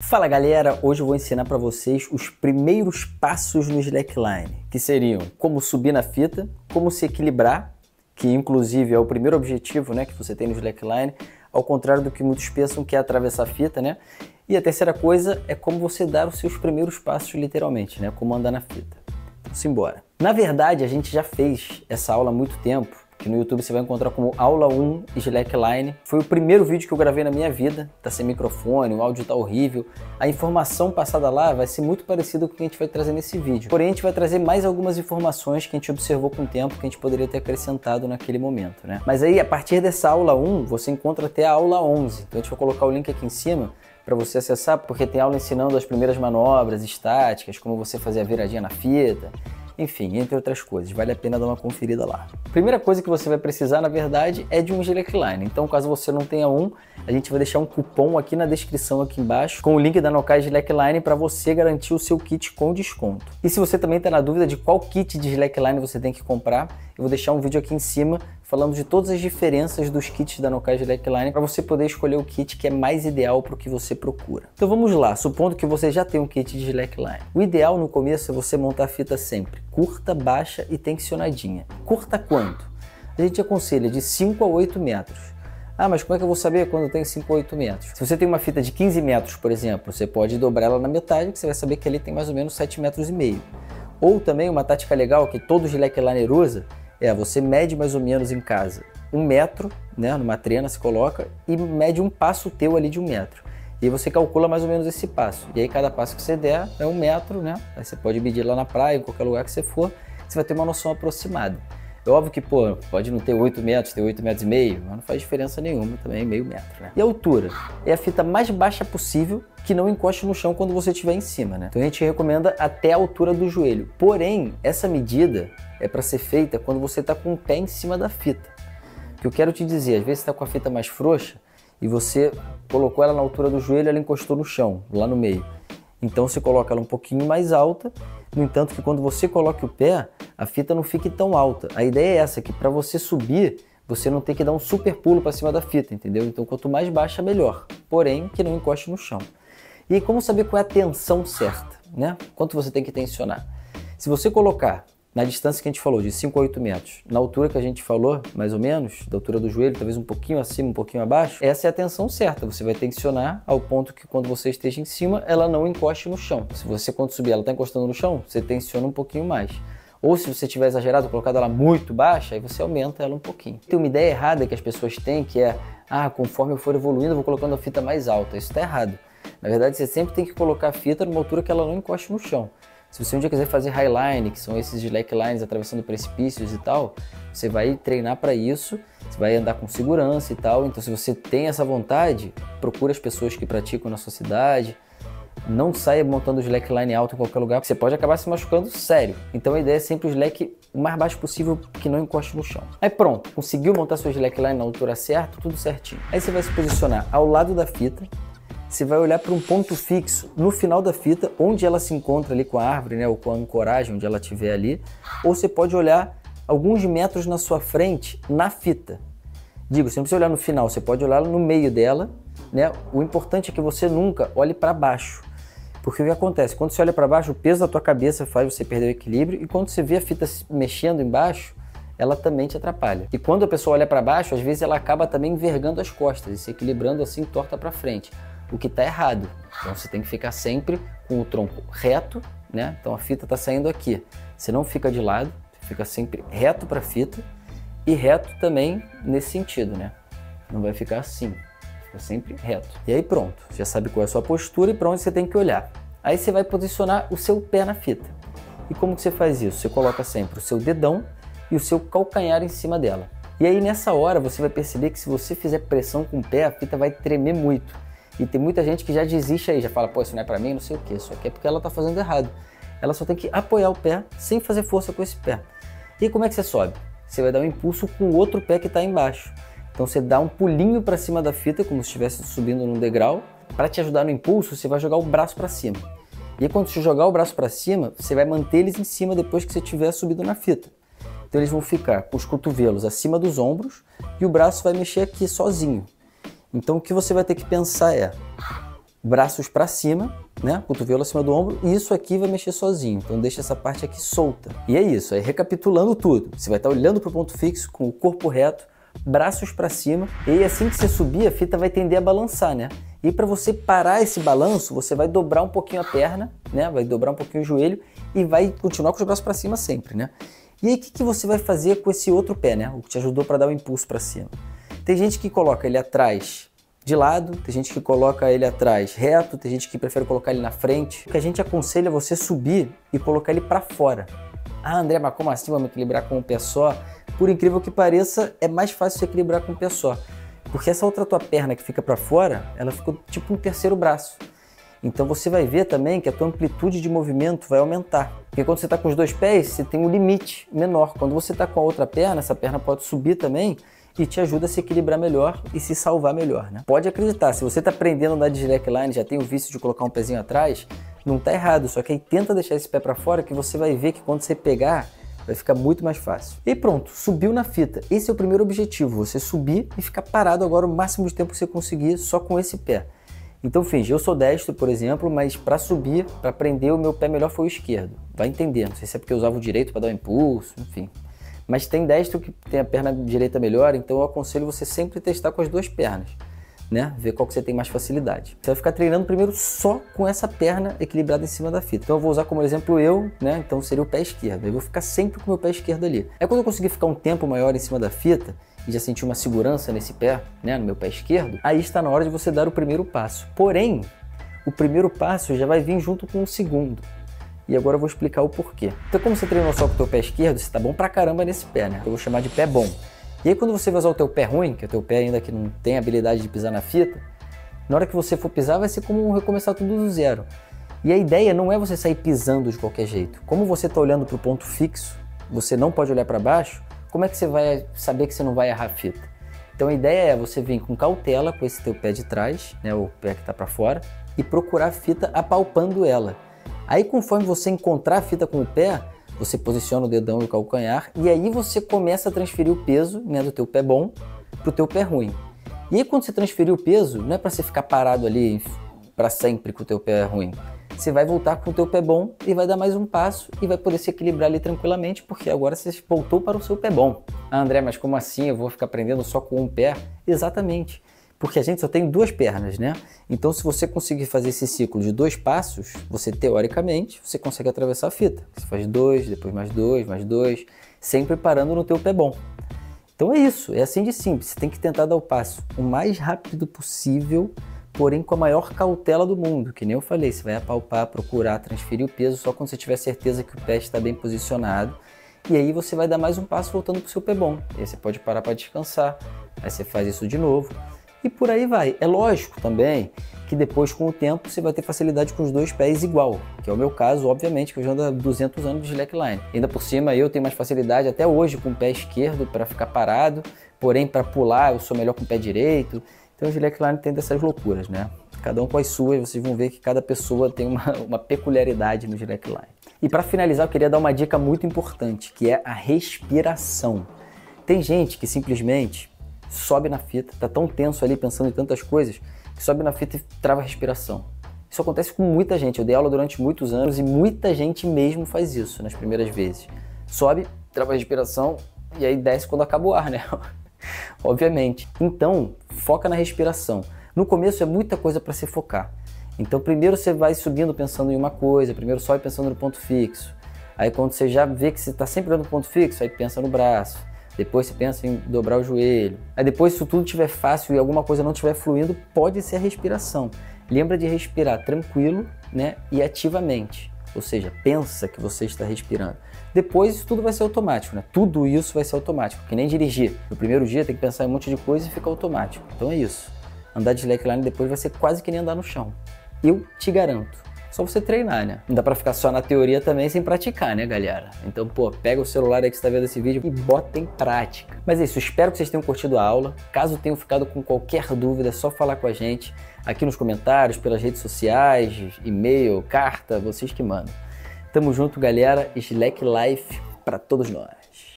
Fala galera, hoje eu vou ensinar para vocês os primeiros passos no slackline, que seriam como subir na fita, como se equilibrar, que inclusive é o primeiro objetivo, né, que você tem no slackline, ao contrário do que muitos pensam que é atravessar a fita, né? E a terceira coisa é como você dar os seus primeiros passos literalmente, né, como andar na fita. Então, simbora. Na verdade, a gente já fez essa aula há muito tempo, que no YouTube você vai encontrar como aula 1 slackline. Foi o primeiro vídeo que eu gravei na minha vida, tá sem microfone, o áudio tá horrível. A informação passada lá vai ser muito parecida com o que a gente vai trazer nesse vídeo. Porém, a gente vai trazer mais algumas informações que a gente observou com o tempo, que a gente poderia ter acrescentado naquele momento, né? Mas aí, a partir dessa aula 1, você encontra até a aula 11. Então a gente vai colocar o link aqui em cima para você acessar, porque tem aula ensinando as primeiras manobras estáticas, como você fazer a viradinha na fita, enfim, entre outras coisas. Vale a pena dar uma conferida lá. A primeira coisa que você vai precisar, na verdade, é de um slackline. Então, caso você não tenha um, a gente vai deixar um cupom aqui na descrição, aqui embaixo, com o link da Nokai Slackline para você garantir o seu kit com desconto. E se você também está na dúvida de qual kit de slackline você tem que comprar, eu vou deixar um vídeo aqui em cima falando de todas as diferenças dos kits da Nokai Slackline para você poder escolher o kit que é mais ideal para o que você procura. Então vamos lá, supondo que você já tem um kit de slackline. O ideal no começo é você montar a fita sempre curta, baixa e tensionadinha. Curta quanto? A gente aconselha de 5 a 8 metros. Ah, mas como é que eu vou saber quando tem 5 a 8 metros? Se você tem uma fita de 15 metros, por exemplo, você pode dobrar ela na metade, que você vai saber que ali tem mais ou menos 7,5 metros. Ou também uma tática legal que todo slackliner usa, você mede mais ou menos em casa 1 metro, né, numa trena se coloca, e mede um passo teu ali de 1 metro. E aí você calcula mais ou menos esse passo. E aí cada passo que você der é 1 metro, né? Aí você pode medir lá na praia, em qualquer lugar que você for, você vai ter uma noção aproximada. É óbvio que, pode não ter 8 metros, ter 8,5 metros, mas não faz diferença nenhuma também, meio metro, né? E a altura? É a fita mais baixa possível, que não encoste no chão quando você estiver em cima, né? Então a gente recomenda até a altura do joelho. Porém, essa medida é para ser feita quando você está com o pé em cima da fita. O que eu quero te dizer, às vezes você está com a fita mais frouxa e você colocou ela na altura do joelho, ela encostou no chão, lá no meio. Então você coloca ela um pouquinho mais alta, no entanto que quando você coloca o pé, a fita não fique tão alta. A ideia é essa, que para você subir, você não tem que dar um super pulo para cima da fita, entendeu? Então quanto mais baixa, melhor. Porém, que não encoste no chão. E aí, como saber qual é a tensão certa, né? Quanto você tem que tensionar? Se você colocar na distância que a gente falou, de 5 a 8 metros, na altura que a gente falou, mais ou menos, da altura do joelho, talvez um pouquinho acima, um pouquinho abaixo, essa é a tensão certa. Você vai tensionar ao ponto que quando você esteja em cima, ela não encoste no chão. Se você, quando subir, ela está encostando no chão, você tensiona um pouquinho mais. Ou se você tiver exagerado, colocado ela muito baixa, aí você aumenta ela um pouquinho. Tem uma ideia errada que as pessoas têm, que é, conforme eu for evoluindo, eu vou colocando a fita mais alta. Isso está errado. Na verdade, você sempre tem que colocar a fita numa altura que ela não encoste no chão. Se você um dia quiser fazer highline, que são esses slacklines atravessando precipícios e tal, você vai treinar para isso, você vai andar com segurança e tal. Então, se você tem essa vontade, procura as pessoas que praticam na sua cidade. Não saia montando o slackline alto em qualquer lugar, porque você pode acabar se machucando sério. Então a ideia é sempre o slack o mais baixo possível, que não encoste no chão. Aí pronto, conseguiu montar seu slackline na altura certa, tudo certinho. Aí você vai se posicionar ao lado da fita. Você vai olhar para um ponto fixo no final da fita, onde ela se encontra ali com a árvore, né, ou com a ancoragem, onde ela estiver ali. Ou você pode olhar alguns metros na sua frente, na fita. Digo, você não precisa olhar no final, você pode olhar no meio dela, né? O importante é que você nunca olhe para baixo. Porque o que acontece? Quando você olha para baixo, o peso da tua cabeça faz você perder o equilíbrio, e quando você vê a fita mexendo embaixo, ela também te atrapalha. E quando a pessoa olha para baixo, às vezes ela acaba também envergando as costas e se equilibrando assim, torta para frente. O que está errado. Então você tem que ficar sempre com o tronco reto, né? Então a fita está saindo aqui. Você não fica de lado, fica sempre reto para a fita e reto também nesse sentido, né? Não vai ficar assim, fica sempre reto. E aí pronto, você já sabe qual é a sua postura e para onde você tem que olhar. Aí você vai posicionar o seu pé na fita. E como que você faz isso? Você coloca sempre o seu dedão e o seu calcanhar em cima dela. E aí nessa hora você vai perceber que se você fizer pressão com o pé, a fita vai tremer muito. E tem muita gente que já desiste aí, já fala, isso não é pra mim, não sei o que, isso aqui é porque ela tá fazendo errado. Ela só tem que apoiar o pé sem fazer força com esse pé. E como é que você sobe? Você vai dar um impulso com o outro pé que está embaixo. Então você dá um pulinho para cima da fita, como se estivesse subindo num degrau. Para te ajudar no impulso, você vai jogar o braço para cima. E aí, quando você jogar o braço para cima, você vai manter eles em cima depois que você tiver subido na fita. Então eles vão ficar com os cotovelos acima dos ombros e o braço vai mexer aqui sozinho. Então o que você vai ter que pensar é, braços para cima, né? Cotovelo acima do ombro, e isso aqui vai mexer sozinho. Então deixa essa parte aqui solta. E é isso, aí recapitulando tudo. Você vai estar olhando para o ponto fixo com o corpo reto, braços para cima, e aí assim que você subir, a fita vai tender a balançar, né? E para você parar esse balanço, você vai dobrar um pouquinho a perna, né? Vai dobrar um pouquinho o joelho e vai continuar com os braços para cima sempre, né? E aí o que você vai fazer com esse outro pé, né? O que te ajudou para dar o impulso para cima. Tem gente que coloca ele atrás de lado, tem gente que coloca ele atrás reto, tem gente que prefere colocar ele na frente. O que a gente aconselha é você subir e colocar ele para fora. Ah, André, mas como assim vamos equilibrar com um pé só? Por incrível que pareça, é mais fácil se equilibrar com um pé só. Porque essa outra tua perna que fica para fora, ela ficou tipo um terceiro braço. Então você vai ver também que a tua amplitude de movimento vai aumentar. Porque quando você está com os dois pés, você tem um limite menor. Quando você está com a outra perna, essa perna pode subir também e te ajuda a se equilibrar melhor e se salvar melhor, né? Pode acreditar, se você está aprendendo a andar de slackline, já tem o vício de colocar um pezinho atrás, não está errado. Só que aí tenta deixar esse pé para fora que você vai ver que quando você pegar, vai ficar muito mais fácil. E pronto, subiu na fita. Esse é o primeiro objetivo, você subir e ficar parado agora o máximo de tempo que você conseguir só com esse pé. Então, finge, eu sou destro, por exemplo, mas para subir, para prender, o meu pé melhor foi o esquerdo. Vai entender, não sei se é porque eu usava o direito para dar um impulso, enfim. Mas tem destro que tem a perna direita melhor, então eu aconselho você sempre testar com as duas pernas, né? Ver qual que você tem mais facilidade. Você vai ficar treinando primeiro só com essa perna equilibrada em cima da fita. Então eu vou usar como exemplo eu, né? Então seria o pé esquerdo. Eu vou ficar sempre com o meu pé esquerdo ali. Aí quando eu conseguir ficar um tempo maior em cima da fita e já sentir uma segurança nesse pé, né? No meu pé esquerdo, aí está na hora de você dar o primeiro passo. Porém, o primeiro passo já vai vir junto com o segundo. E agora eu vou explicar o porquê. Então como você treinou só com o teu pé esquerdo, você tá bom pra caramba nesse pé, né? Eu vou chamar de pé bom. E aí quando você vai usar o teu pé ruim, que é o teu pé ainda que não tem habilidade de pisar na fita, na hora que você for pisar vai ser como recomeçar tudo do zero. E a ideia não é você sair pisando de qualquer jeito. Como você está olhando para o ponto fixo, você não pode olhar para baixo, como é que você vai saber que você não vai errar a fita? Então a ideia é você vir com cautela com esse teu pé de trás, né, o pé que está para fora, e procurar a fita apalpando ela. Aí conforme você encontrar a fita com o pé, você posiciona o dedão e o calcanhar e aí você começa a transferir o peso, né, do teu pé bom para o teu pé ruim. E aí quando você transferir o peso, não é para você ficar parado ali para sempre com o teu pé ruim. Você vai voltar com o teu pé bom e vai dar mais um passo e vai poder se equilibrar ali tranquilamente, porque agora você voltou para o seu pé bom. Ah, André, mas como assim? Eu vou ficar aprendendo só com um pé? Exatamente. Porque a gente só tem duas pernas, né? Então, se você conseguir fazer esse ciclo de 2 passos, você, teoricamente, você consegue atravessar a fita. Você faz 2, depois mais 2, mais 2, sempre parando no teu pé bom. Então é isso, é assim de simples. Você tem que tentar dar o passo o mais rápido possível, porém com a maior cautela do mundo. Que nem eu falei, você vai apalpar, procurar transferir o peso só quando você tiver certeza que o pé está bem posicionado. E aí você vai dar mais um passo voltando para o seu pé bom. E aí você pode parar para descansar, aí você faz isso de novo. E por aí vai. É lógico também que depois, com o tempo, você vai ter facilidade com os 2 pés igual, que é o meu caso, obviamente, que eu já ando há 200 anos de slackline. Ainda por cima, eu tenho mais facilidade até hoje com o pé esquerdo para ficar parado, porém, para pular, eu sou melhor com o pé direito. Então, o slackline tem dessas loucuras, né? Cada um com as suas, vocês vão ver que cada pessoa tem uma peculiaridade no slackline. E para finalizar, eu queria dar uma dica muito importante, que é a respiração. Tem gente que simplesmente sobe na fita, tá tão tenso ali pensando em tantas coisas, que sobe na fita e trava a respiração. Isso acontece com muita gente, eu dei aula durante muitos anos e muita gente mesmo faz isso nas primeiras vezes. Sobe, trava a respiração e aí desce quando acaba o ar, né? Obviamente. Então, foca na respiração. No começo é muita coisa para se focar. Então primeiro você vai subindo pensando em uma coisa, primeiro sobe pensando no ponto fixo. Aí quando você já vê que você está sempre olhando no ponto fixo, aí pensa no braço. Depois você pensa em dobrar o joelho. Aí depois, se tudo estiver fácil e alguma coisa não estiver fluindo, pode ser a respiração. Lembra de respirar tranquilo, né, e ativamente. Ou seja, pensa que você está respirando. Depois isso tudo vai ser automático, né? Tudo isso vai ser automático, que nem dirigir. No primeiro dia tem que pensar em um monte de coisa e fica automático. Então é isso. Andar de slackline depois vai ser quase que nem andar no chão. Eu te garanto. Só você treinar, né? Não dá pra ficar só na teoria também sem praticar, né, galera? Então, pô, pega o celular aí que você tá vendo esse vídeo e bota em prática. Mas é isso, espero que vocês tenham curtido a aula. Caso tenham ficado com qualquer dúvida, é só falar com a gente aqui nos comentários, pelas redes sociais, e-mail, carta, vocês que mandam. Tamo junto, galera. Slack Life pra todos nós.